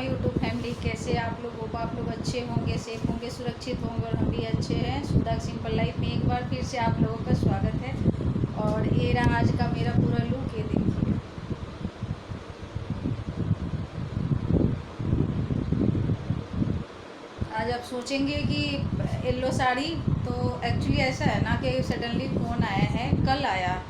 My YouTube family. कैसे आप लोग हो? आप लोग अच्छे होंगे, सेफ होंगे, सुरक्षित होंगे और हम भी अच्छे हैं। सुधा सिंपल लाइफ में एक बार फिर से आप लोगों का स्वागत है। और ये रहा आज का मेरा पूरा लुक, ये देखिए। आज आप सोचेंगे कि येलो साड़ी, तो एक्चुअली ऐसा है ना कि सडनली फ़ोन आया है, कल आया।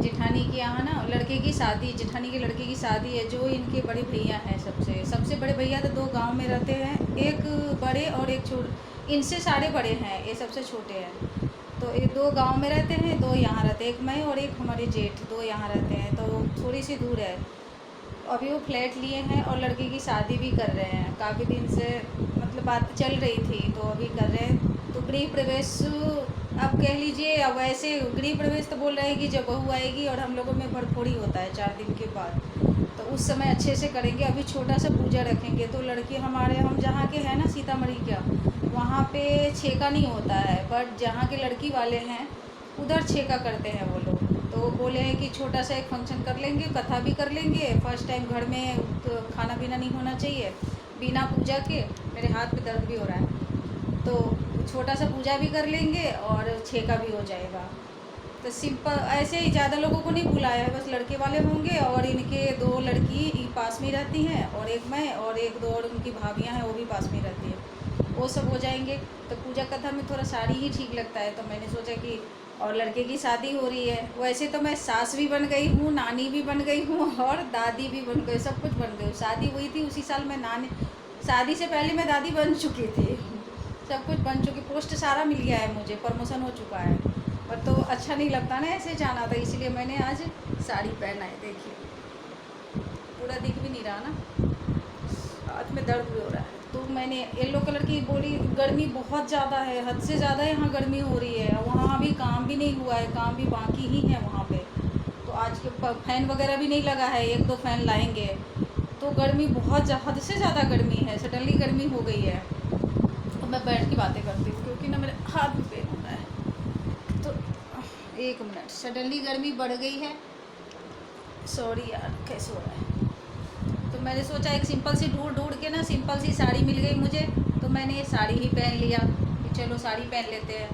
जेठानी के यहाँ ना लड़के की शादी, जेठानी के लड़के की शादी है। जो इनके बड़े भैया हैं, सबसे सबसे बड़े भैया तो 2 गांव में रहते हैं, एक बड़े और एक छोटे। इनसे सारे बड़े हैं, ये सबसे छोटे हैं। तो ये 2 गांव में रहते हैं, 2 यहाँ रहते हैं, एक मैं और एक हमारे जेठ, 2 यहाँ रहते हैं। तो थोड़ी सी दूर है। अभी वो फ्लैट लिए हैं और लड़के की शादी भी कर रहे हैं। काफ़ी दिन से मतलब बात चल रही थी, तो अभी कर रहे हैं। तो गृह प्रवेश आप कह लीजिए। अब वैसे गृह प्रवेश तो बोल रहे हैं कि जब बहू आएगी, और हम लोगों में भरपूरी होता है 4 दिन के बाद, तो उस समय अच्छे से करेंगे। अभी छोटा सा पूजा रखेंगे। तो लड़की हमारे, हम जहाँ के हैं ना, सीतामढ़ी का, वहाँ पे छेका नहीं होता है, बट जहाँ के लड़की वाले हैं उधर छेका करते हैं वो लोग। तो बोले हैं कि छोटा सा एक फंक्शन कर लेंगे, कथा भी कर लेंगे। फर्स्ट टाइम घर में तो खाना पीना नहीं होना चाहिए बिना पूजा के। मेरे हाथ पे दर्द भी हो रहा है। तो छोटा सा पूजा भी कर लेंगे और छेका भी हो जाएगा। तो सिंपल ऐसे ही, ज़्यादा लोगों को नहीं बुलाया है, बस लड़के वाले होंगे और इनके 2 लड़की पास में ही रहती हैं, और एक मैं, और 1-2 और उनकी भाभियाँ हैं, वो भी पास में ही रहती हैं। वो सब हो जाएंगे। तो पूजा कथा में थोड़ा साड़ी ही ठीक लगता है, तो मैंने सोचा कि, और लड़के की शादी हो रही है। वैसे तो मैं सास भी बन गई हूँ, नानी भी बन गई हूँ और दादी भी बन गई, सब कुछ बन गई। शादी हुई थी उसी साल, मैं नानी, शादी से पहले मैं दादी बन चुकी थी। सब कुछ बन चुकी, पोस्ट सारा मिल गया है मुझे, प्रमोशन हो चुका है। पर तो अच्छा नहीं लगता ना ऐसे जाना, था इसलिए मैंने आज साड़ी पहना है। देखिए, पूरा दिख भी नहीं रहा ना, हाथ में दर्द भी हो रहा है। तो मैंने येलो कलर की बोली। गर्मी बहुत ज़्यादा है, हद से ज़्यादा यहाँ गर्मी हो रही है। वहाँ भी काम भी नहीं हुआ है, काम भी बाकी ही है वहाँ पे। तो आज के फ़ैन वगैरह भी नहीं लगा है, 1-2 फ़ैन लाएंगे। तो गर्मी बहुत हद से ज़्यादा गर्मी है, सडनली गर्मी हो गई है। तो मैं बैठ के बातें करती हूँ क्योंकि ना मेरे हाथ में पेन हो रहा है। तो 1 मिनट, सडनली गर्मी बढ़ गई है। सॉरी यार, कैसे हो रहा है। तो मैंने सोचा एक सिंपल सी ढूंढ ढूंढ के ना, सिंपल सी साड़ी मिल गई मुझे। तो मैंने ये साड़ी ही पहन लिया कि चलो साड़ी पहन लेते हैं।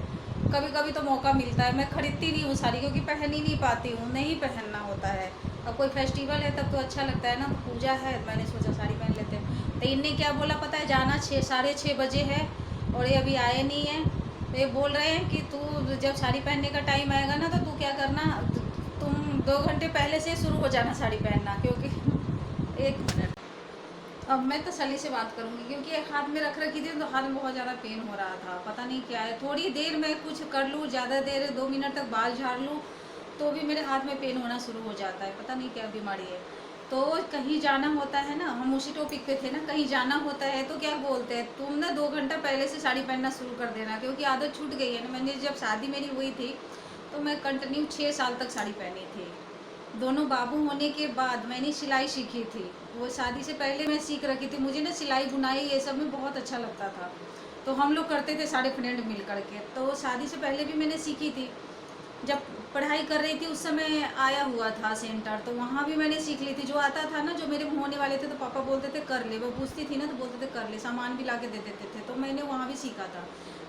कभी कभी तो मौका मिलता है, मैं खरीदती नहीं हूँ साड़ी क्योंकि पहन ही नहीं पाती हूँ, नहीं पहनना होता है। अब कोई फेस्टिवल है तब तो अच्छा लगता है ना, तो पूजा है, मैंने सोचा साड़ी पहन लेते हैं। तो इनने क्या बोला पता है, जाना 6-6:30 बजे है और ये अभी आए नहीं है। तो ये बोल रहे हैं कि तू जब साड़ी पहनने का टाइम आएगा ना, तो तू क्या करना, तुम 2 घंटे पहले से शुरू हो जाना साड़ी पहनना। क्योंकि 1 मिनट, अब मैं तसल्ली से बात करूंगी क्योंकि एक हाथ में रख रखी थी, तो हाथ में बहुत ज़्यादा पेन हो रहा था। पता नहीं क्या है, थोड़ी देर में कुछ कर लूँ, ज़्यादा देर 2 मिनट तक बाल झाड़ लूँ तो भी मेरे हाथ में पेन होना शुरू हो जाता है। पता नहीं क्या बीमारी है। तो कहीं जाना होता है ना, हम उसी टॉपिक पे थे ना, कहीं जाना होता है तो क्या बोलते हैं, तुम ना 2 घंटा पहले से साड़ी पहनना शुरू कर देना। क्योंकि आदत छूट गई है ना। मैंने जब शादी मेरी हुई थी तो मैं कंटिन्यू 6 साल तक साड़ी पहनी थी। दोनों बाबू होने के बाद मैंने सिलाई सीखी थी। वो शादी से पहले मैं सीख रखी थी। मुझे ना सिलाई बुनाई ये सब में बहुत अच्छा लगता था, तो हम लोग करते थे सारे फ्रेंड मिल करके। तो शादी से पहले भी मैंने सीखी थी। जब पढ़ाई कर रही थी उस समय आया हुआ था सेंटर, तो वहाँ भी मैंने सीख ली थी। जो आता था ना, जो मेरे होने वाले थे, तो पापा बोलते थे कर ले। वो पूछती थी ना तो बोलते थे कर ले, सामान भी ला के दे देते थे। तो मैंने वहाँ भी सीखा था।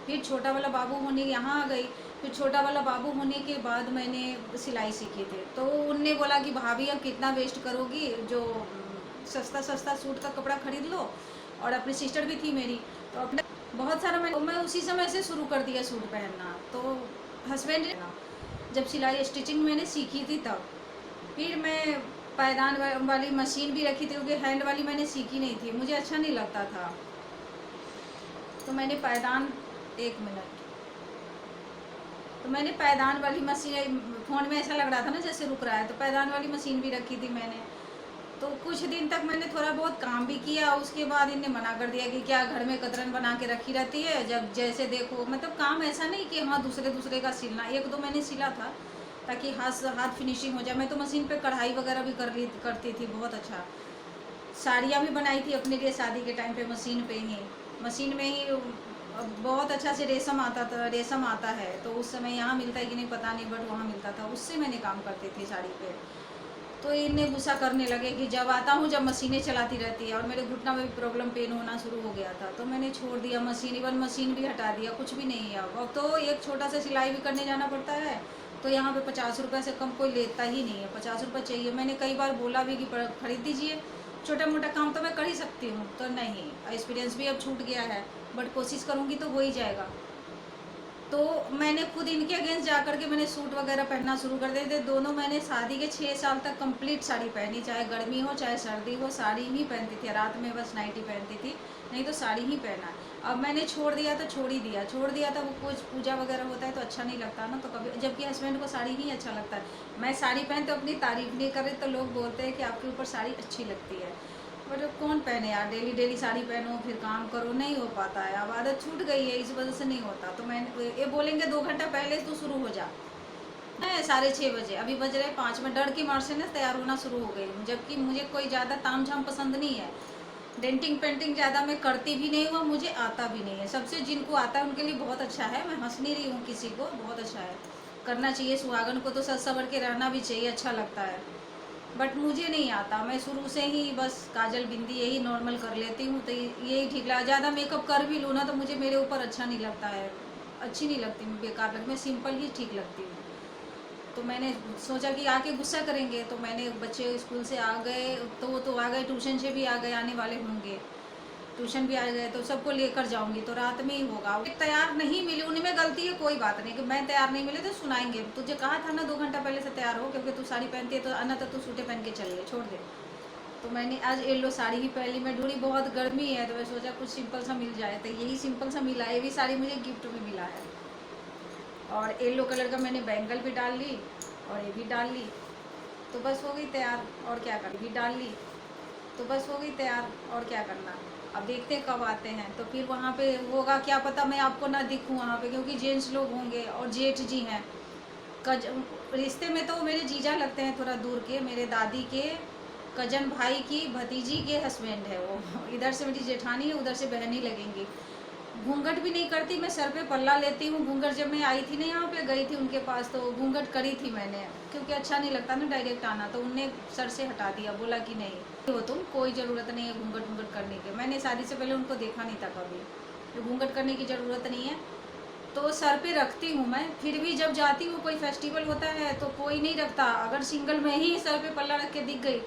फिर छोटा वाला बाबू होने यहाँ आ गई। फिर छोटा वाला बाबू होने के बाद मैंने सिलाई सीखी थी। तो उनने बोला कि भाभी अब कितना वेस्ट करोगी, जो सस्ता सस्ता सूट का कपड़ा खरीद लो। और अपनी सिस्टर भी थी मेरी, तो अपने बहुत सारा मैं उसी समय से शुरू कर दिया सूट पहनना। तो हस्बैंड, जब सिलाई स्टिचिंग मैंने सीखी थी तब। फिर मैं पायदान वाली मशीन भी रखी थी क्योंकि हैंड वाली मैंने सीखी नहीं थी, मुझे अच्छा नहीं लगता था। तो मैंने पायदान, 1 मिनट, तो मैंने पायदान वाली मशीन, फ़ोन में ऐसा लग रहा था ना जैसे रुक रहा है, तो पायदान वाली मशीन भी रखी थी मैंने। तो कुछ दिन तक मैंने थोड़ा बहुत काम भी किया। उसके बाद इनने मना कर दिया कि क्या घर में कतरन बना के रखी रहती है, जब जैसे देखो। मतलब काम ऐसा नहीं कि हाँ दूसरे दूसरे का सिलना, 1-2 मैंने सिला था ताकि हाथ फिनिशिंग हो जाए। मैं तो मशीन पे कढ़ाई वगैरह भी करती थी बहुत अच्छा। साड़ियाँ भी बनाई थी अपने लिए शादी के टाइम पे, मशीन में ही बहुत अच्छा से रेशम आता था, रेशम आता है। तो उस समय यहाँ मिलता है कि नहीं पता नहीं, बट वहाँ मिलता था, उससे मैंने काम करती थी साड़ी पे। तो इन्हें गुस्सा करने लगे कि जब आता हूँ जब मशीनें चलाती रहती है, और मेरे घुटना में भी प्रॉब्लम, पेन होना शुरू हो गया था, तो मैंने छोड़ दिया मशीन, इवन मशीन भी हटा दिया, कुछ भी नहीं है अब तो एक छोटा सा सिलाई भी करने जाना पड़ता है, तो यहाँ पे 50 रुपये से कम कोई लेता ही नहीं है, 50 रुपये चाहिए। मैंने कई बार बोला भी कि खरीद दीजिए, छोटा मोटा काम तो मैं कर ही सकती हूँ, तो नहीं, एक्सपीरियंस भी अब छूट गया है, बट कोशिश करूँगी तो हो ही जाएगा। तो मैंने खुद इनके अगेंस्ट जा कर के मैंने सूट वगैरह पहनना शुरू कर दिए थे। दोनों मैंने शादी के 6 साल तक कंप्लीट साड़ी पहनी, चाहे गर्मी हो चाहे सर्दी हो, साड़ी ही पहनती थी, रात में बस नाइटी पहनती थी, नहीं तो साड़ी ही पहना। अब मैंने छोड़ दिया तो छोड़ दिया था, वो कुछ पूजा वगैरह होता है तो अच्छा नहीं लगता ना, तो कभी, जबकि हस्बैंड को साड़ी ही अच्छा लगता है। मैं साड़ी पहनते अपनी तारीफ नहीं कर रही, तो लोग बोलते हैं कि आपके ऊपर साड़ी अच्छी लगती है, बट कौन पहने यार, डेली डेली साड़ी पहनो फिर काम करो, नहीं हो पाता है, अब आदत छूट गई है, इस वजह से नहीं होता। तो मैं ये बोलेंगे 2 घंटा पहले तो शुरू हो जा, है 6:30 बजे, अभी बज रहे 5, में डर की मार से ना तैयार होना शुरू हो गई हूँ, जबकि मुझे कोई ज़्यादा ताम झाम पसंद नहीं है, डेंटिंग पेंटिंग ज़्यादा मैं करती भी नहीं हूँ, मुझे आता भी नहीं है। सबसे जिनको आता है उनके लिए बहुत अच्छा है, मैं हंस नहीं रही हूँ किसी को, बहुत अच्छा है, करना चाहिए, सुहागन को तो सज सवर के रहना भी चाहिए, अच्छा लगता है, बट मुझे नहीं आता। मैं शुरू से ही बस काजल बिंदी यही नॉर्मल कर लेती हूँ, तो यही ठीक लगा। ज़्यादा मेकअप कर भी लूँ ना तो मुझे मेरे ऊपर अच्छा नहीं लगता है, अच्छी नहीं लगती, बेकार लगती, मैं सिंपल ही ठीक लगती हूँ। तो मैंने सोचा कि आके गुस्सा करेंगे, तो मैंने, बच्चे स्कूल से आ गए तो वो तो आ गए, ट्यूशन से भी आ गए, आने वाले होंगे, ट्यूशन भी आ गए, तो सबको लेकर जाऊंगी, तो रात में ही होगा। तैयार नहीं मिली, उनमें गलती है, कोई बात नहीं, कि मैं तैयार नहीं मिले तो सुनाएंगे, तुझे कहा था ना 2 घंटा पहले से तैयार हो, क्योंकि तू साड़ी पहनती है, तो अन्ना तो तू सूटे पहन के चलिए, छोड़ दे। तो मैंने आज येलो साड़ी ही पहली, मैं ढूंढी, बहुत गर्मी है, तो मैं सोचा कुछ सिंपल सा मिल जाए, तो यही सिंपल सा मिला, ये भी साड़ी मुझे गिफ्ट में मिला है। और येलो कलर का मैंने बैंगल भी डाल ली, और ये भी डाल ली, तो बस हो गई तैयार, और क्या कर, भी डाल ली, तो बस हो गई तैयार, और क्या करना। अब देखते हैं कब आते हैं, तो फिर वहाँ पे होगा, क्या पता मैं आपको ना दिखूँ वहाँ पे, क्योंकि जेंट्स लोग होंगे और जेठ जी हैं, रिश्ते में तो मेरे जीजा लगते हैं थोड़ा दूर के, मेरे दादी के कजन भाई की भतीजी के हस्बैंड है वो, इधर से मेरी जेठानी है, उधर से बहनी लगेंगी। घूंघट भी नहीं करती, मैं सर पे पल्ला लेती हूँ। घूंघट जब मैं आई थी ना, यहाँ पे गई थी उनके पास, तो घूंघट करी थी मैंने, क्योंकि अच्छा नहीं लगता ना डायरेक्ट आना, तो उनने सर से हटा दिया, बोला कि नहीं हो तुम, कोई ज़रूरत नहीं है घूंघट घूंघट करने की। मैंने शादी से पहले उनको देखा नहीं था कभी, तो घूंघट करने की ज़रूरत नहीं है, तो सर पे रखती हूँ मैं। फिर भी जब जाती हूँ, कोई फेस्टिवल होता है तो कोई नहीं रखता, अगर सिंगल में ही सर पे पल्ला रख के दिख गई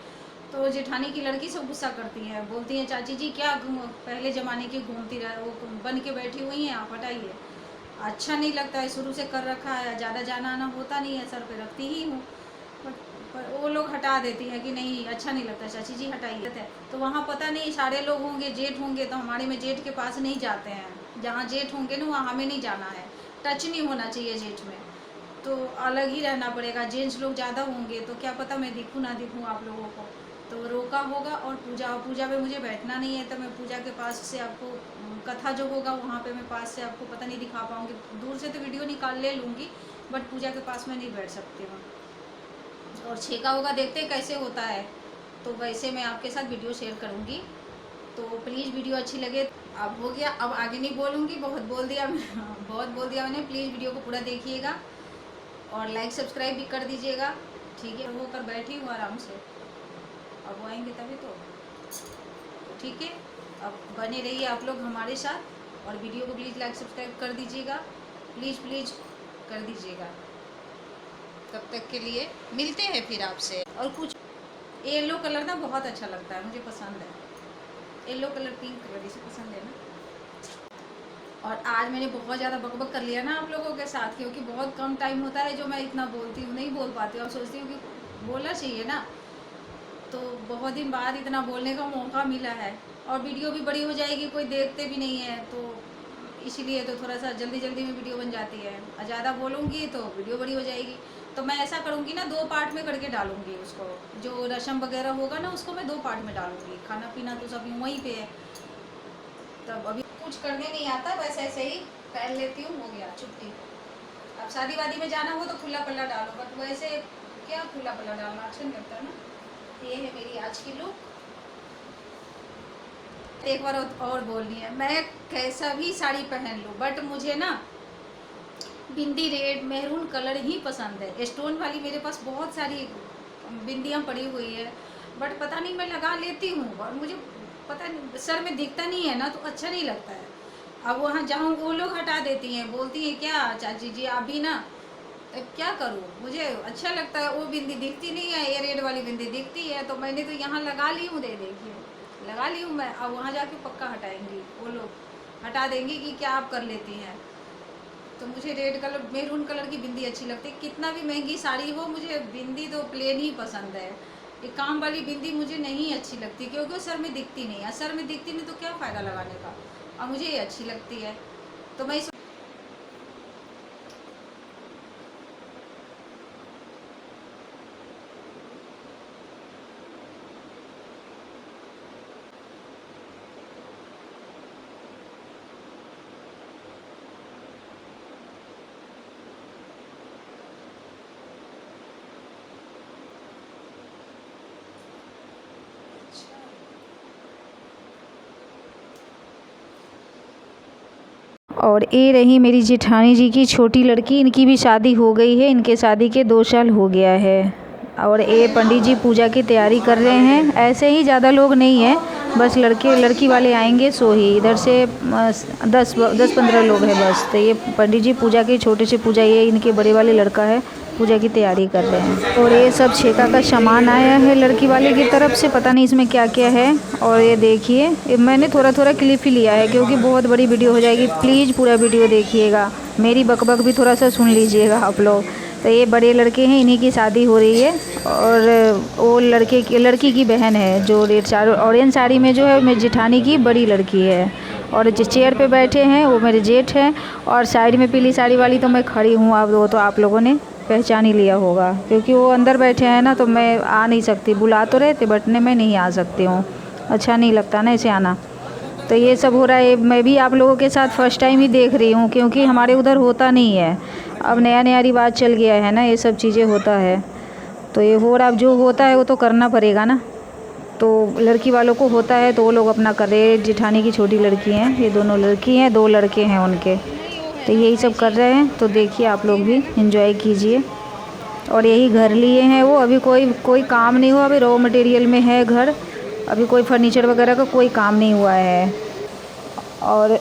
तो जेठानी की लड़की सब गुस्सा करती हैं, बोलती हैं चाची जी क्या पहले ज़माने की घूमती रह, वो बन के बैठी हुई हैं, आप हटाइए, अच्छा नहीं लगता है, शुरू से कर रखा है, ज़्यादा जाना आना होता नहीं है, सर पे रखती ही हूँ, पर वो लोग हटा देती हैं कि नहीं अच्छा नहीं लगता चाची जी हटाइए। तो वहाँ पता नहीं सारे लोग होंगे, जेठ होंगे, तो हमारे में जेठ के पास नहीं जाते हैं, जहाँ जेठ होंगे ना वहाँ हमें नहीं जाना है, टच नहीं होना चाहिए जेठ में, तो अलग ही रहना पड़ेगा। जेंट्स लोग ज़्यादा होंगे तो क्या पता मैं दिखूँ ना दिखूँ आप लोगों को, तो रोका होगा। और पूजा पे मुझे बैठना नहीं है, तो मैं पूजा के पास से आपको, कथा जो होगा वहाँ पे मैं पास से आपको पता नहीं दिखा पाऊँगी, दूर से तो वीडियो निकाल ले लूँगी, बट पूजा के पास में नहीं बैठ सकती हूँ। और छेका होगा, देखते हैं कैसे होता है, तो वैसे मैं आपके साथ वीडियो शेयर करूँगी। तो प्लीज़ वीडियो अच्छी लगे, अब हो गया, अब आगे नहीं बोलूँगी, बहुत बोल दिया बहुत बोल दिया मैंने। प्लीज़ वीडियो को पूरा देखिएगा और लाइक सब्सक्राइब भी कर दीजिएगा, ठीक है। होकर बैठी हूँ आराम से, अब वो आएंगे तभी तो ठीक है। अब बने रहिए आप लोग हमारे साथ, और वीडियो को प्लीज़ लाइक सब्सक्राइब कर दीजिएगा, प्लीज़ प्लीज़ कर दीजिएगा। तब तक के लिए मिलते हैं फिर आपसे। और कुछ येलो कलर ना बहुत अच्छा लगता है, मुझे पसंद है येलो कलर, पिंक कलर इसे पसंद है ना। और आज मैंने बहुत ज़्यादा बकबक कर लिया ना आप लोगों के साथ, क्योंकि बहुत कम टाइम होता है जो मैं इतना बोलती हूँ, नहीं बोल पाती हूँ, और सोचती हूँ कि बोलना चाहिए ना, तो बहुत दिन बाद इतना बोलने का मौका मिला है, और वीडियो भी बड़ी हो जाएगी, कोई देखते भी नहीं है, तो इसीलिए तो थोड़ा सा जल्दी जल्दी में वीडियो बन जाती है, और ज़्यादा बोलूँगी तो वीडियो बड़ी हो जाएगी। तो मैं ऐसा करूँगी ना, 2 पार्ट में करके डालूँगी उसको, जो रसम वगैरह होगा ना उसको मैं 2 पार्ट में डालूँगी, खाना पीना तो सब वहीं पे है। तब अभी कुछ करने नहीं आता, बस ऐसे ही पहन लेती हूँ, हो गया छुट्टी। अब शादी वादी में जाना हो तो खुला पल्ला डालो, बट वैसे क्या खुला पल्ला डालना अच्छा नहीं लगता ना। ये है मेरी आज की लुक। एक बार और बोलनी है, मैं कैसा भी साड़ी पहन लूँ, बट मुझे ना बिंदी रेड मेहरून कलर ही पसंद है। स्टोन वाली मेरे पास बहुत सारी बिंदियाँ पड़ी हुई है, बट पता नहीं मैं लगा लेती हूँ और मुझे पता नहीं सर में दिखता नहीं है ना, तो अच्छा नहीं लगता है। अब वहाँ जाऊँ वो लोग हटा देती हैं, बोलती हैं क्या चाची जी आप भी ना, अब क्या करूँ, मुझे अच्छा लगता है। वो बिंदी दिखती नहीं है, ये रेड वाली बिंदी दिखती है, तो मैंने तो यहाँ लगा ली हूँ, दे देखिए लगा ली हूँ मैं। अब वहाँ जाके पक्का हटाएंगी, वो लोग हटा देंगी कि क्या आप कर लेती हैं। तो मुझे रेड कलर मेरून कलर की बिंदी अच्छी लगती है, कितना भी महंगी साड़ी हो, मुझे बिंदी तो प्लेन ही पसंद है। ये काम वाली बिंदी मुझे नहीं अच्छी लगती, क्योंकि वो सर में दिखती नहीं है, सर में दिखती नहीं तो क्या फ़ायदा लगाने का। और मुझे ये अच्छी लगती है, तो मैं और ये रही मेरी जेठानी जी की छोटी लड़की, इनकी भी शादी हो गई है, इनके शादी के 2 साल हो गया है। और ये पंडित जी पूजा की तैयारी कर रहे हैं। ऐसे ही ज़्यादा लोग नहीं हैं, बस लड़के लड़की वाले आएंगे सो ही, इधर से 10-15 लोग हैं बस। तो ये पंडित जी पूजा की छोटे से पूजा, ये इनके बड़े वाले लड़का है, पूजा की तैयारी कर रहे हैं। और ये सब छेका का सामान आया है लड़की वाले की तरफ से, पता नहीं इसमें क्या क्या है। और ये देखिए मैंने थोड़ा थोड़ा क्लिप ही लिया है, क्योंकि बहुत बड़ी वीडियो हो जाएगी। प्लीज़ पूरा वीडियो देखिएगा, मेरी बकबक भी थोड़ा सा सुन लीजिएगा आप लोग। तो ये बड़े लड़के हैं, इन्हीं की शादी हो रही है। और वो लड़की की बहन है जो ऑरेंज साड़ी में जो है मेरी जेठानी की बड़ी लड़की है। और जिस चेयर पे बैठे हैं वो मेरे जेठ हैं। और साइड में पीली साड़ी वाली तो मैं खड़ी हूँ, अब वो तो आप लोगों ने पहचान ही लिया होगा, क्योंकि वो अंदर बैठे हैं ना, तो मैं आ नहीं सकती। बुला तो रहे थे बट मैं नहीं आ सकती हूँ, अच्छा नहीं लगता ना ऐसे आना। तो ये सब हो रहा है, मैं भी आप लोगों के साथ फ़र्स्ट टाइम ही देख रही हूँ, क्योंकि हमारे उधर होता नहीं है। अब नया नया रिवाज चल गया है ना, ये सब चीज़ें होता है। तो ये हो रहा, अब जो होता है वो तो करना पड़ेगा ना। तो लड़की वालों को होता है तो वो लोग अपना कर रहे हैं। जेठानी की छोटी लड़की हैं, ये दोनों लड़की हैं, 2 लड़के हैं उनके। तो यही सब कर रहे हैं, तो देखिए आप लोग भी एंजॉय कीजिए। और यही घर लिए हैं वो, अभी कोई काम नहीं हुआ, अभी रॉ मटेरियल में है घर, अभी कोई फर्नीचर वगैरह का कोई काम नहीं हुआ है। और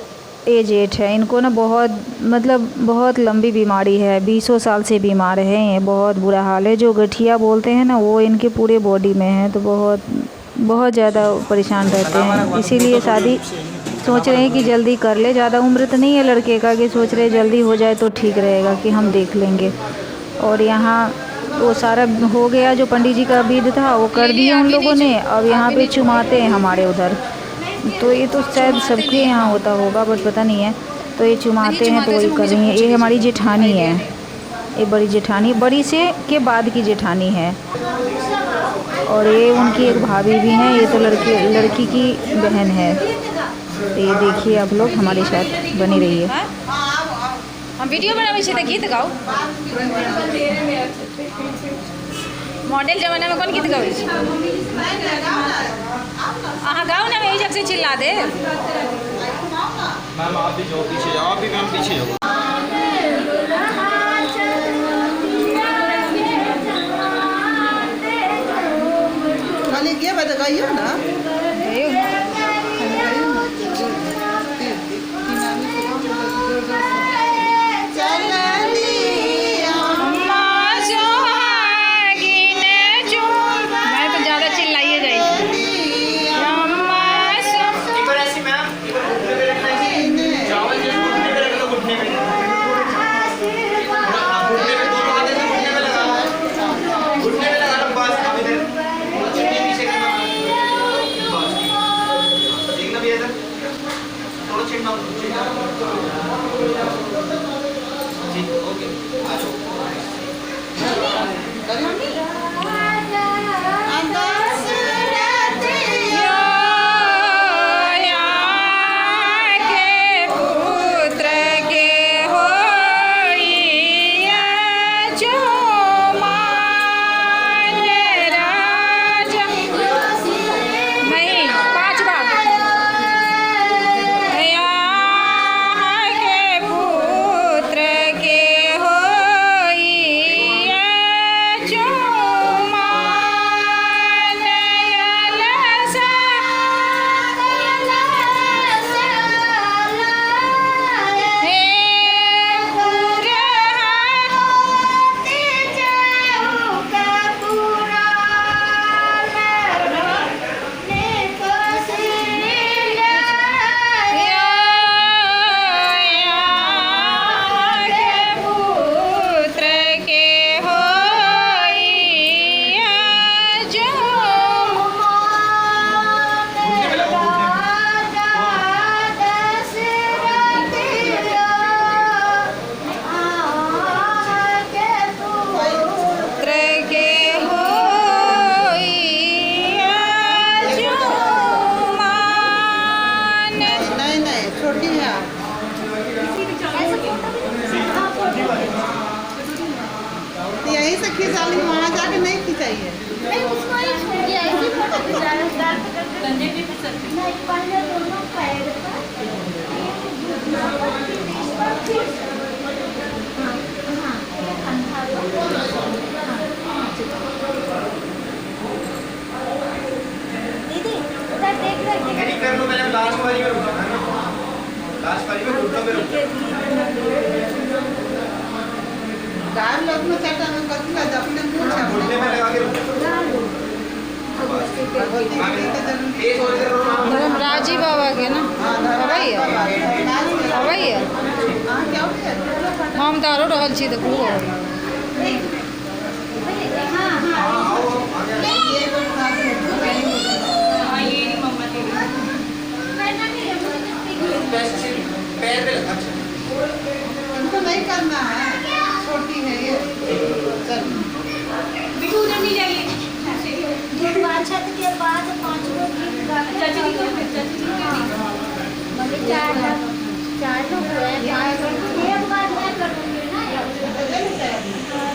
ये जेठ है, इनको ना बहुत लंबी बीमारी है, 20 साल से बीमार हैं ये, बहुत बुरा हाल है। जो गठिया बोलते हैं ना, वो इनके पूरे बॉडी में है, तो बहुत ज़्यादा परेशान रहते हैं। इसीलिए शादी सोच रहे हैं कि जल्दी कर ले, ज़्यादा उम्र तो नहीं है लड़के का, कि सोच रहे जल्दी हो जाए तो ठीक रहेगा, कि हम देख लेंगे। और यहाँ वो सारा हो गया, जो पंडित जी का विध था वो कर दिया उन लोगों ने। अब यहाँ पे चुमाते हैं हमारे उधर, तो ये तो शायद सबके यहाँ होता होगा बट पता नहीं है। तो ये चुमाते हैं, तो वही कर रही हैं। ये हमारी जेठानी है, ये बड़ी जेठानी, बड़ी से के बाद की जेठानी है। और ये उनकी एक भाभी भी हैं, ये तो लड़की की बहन है। तो ये देखिए आप लोग हमारे साथ बनी रहिए। हम वीडियो बनावे छी, तो गीत गाओ। मॉडल जमाना में कौन गीत गावे छी? अहाँ गाओ ना, मैं जग से चिल्ला दे। मैम आप भी जाओ पीछे जाओ, आप भी मैम पीछे जाओ। खाली क्या बताइए ना, मैं तो ज़्यादा चिल्लाइए जाइए। चावल जो घुटने पे रख लो, घुटने पे दोनों हाथ ऐसे घुटने पे लगा लो, घुटने पे लगा लो बस। अब इधर पीछे करना। चाहिए नहीं उसको ही छोड़ दिया ऐसी फोटो खिंचा रहा है दाल पकड़ के संजय भी पसंद है। नहीं पहले दोनों पैर पर हाँ एक कंधा दीदी उधर देख रहे नहीं कर लो, मैंने लास्ट वाली में रुकना है ना, लास्ट वाली में घुटनों पे रुकना। गाय लोग में चटा में कथी का अपने मुंह हाँ, घुटने में लगा के रुकना। भगवती के जन्म ये थोड़ी देर रुकना। धर्मराजी बाबा के ना हवाई है हवाई है हाँ क्या हो गया हम तारो रहल छी देखू हाँ हाँ ये तो खास है करना नहीं है मुझे पैर पे लगा। अच्छा इनको नहीं करना है छोटी है ये चल बिटू उधर नहीं जाइए छत के बाद 5 लोग चाची की मतलब 4 लोग हुए 5 लोग एक बार मैं करूँगी ना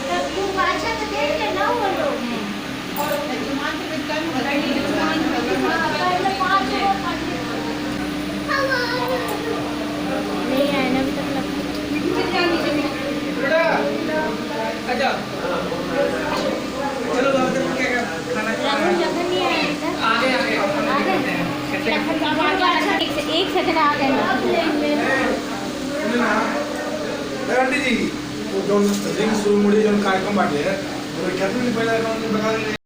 तब तू पाछा तो देख के ना वो लोग पहले 5 लोग नहीं आए ना अभी तक अच्छा चलो राहुल जगह नहीं आया इधर आगे एक सेकंड आ गए आंटी जी वो जो रिंग शुरू मुड़ी जो कार्यक्रम बाटे वो क्या तुमने पहले बता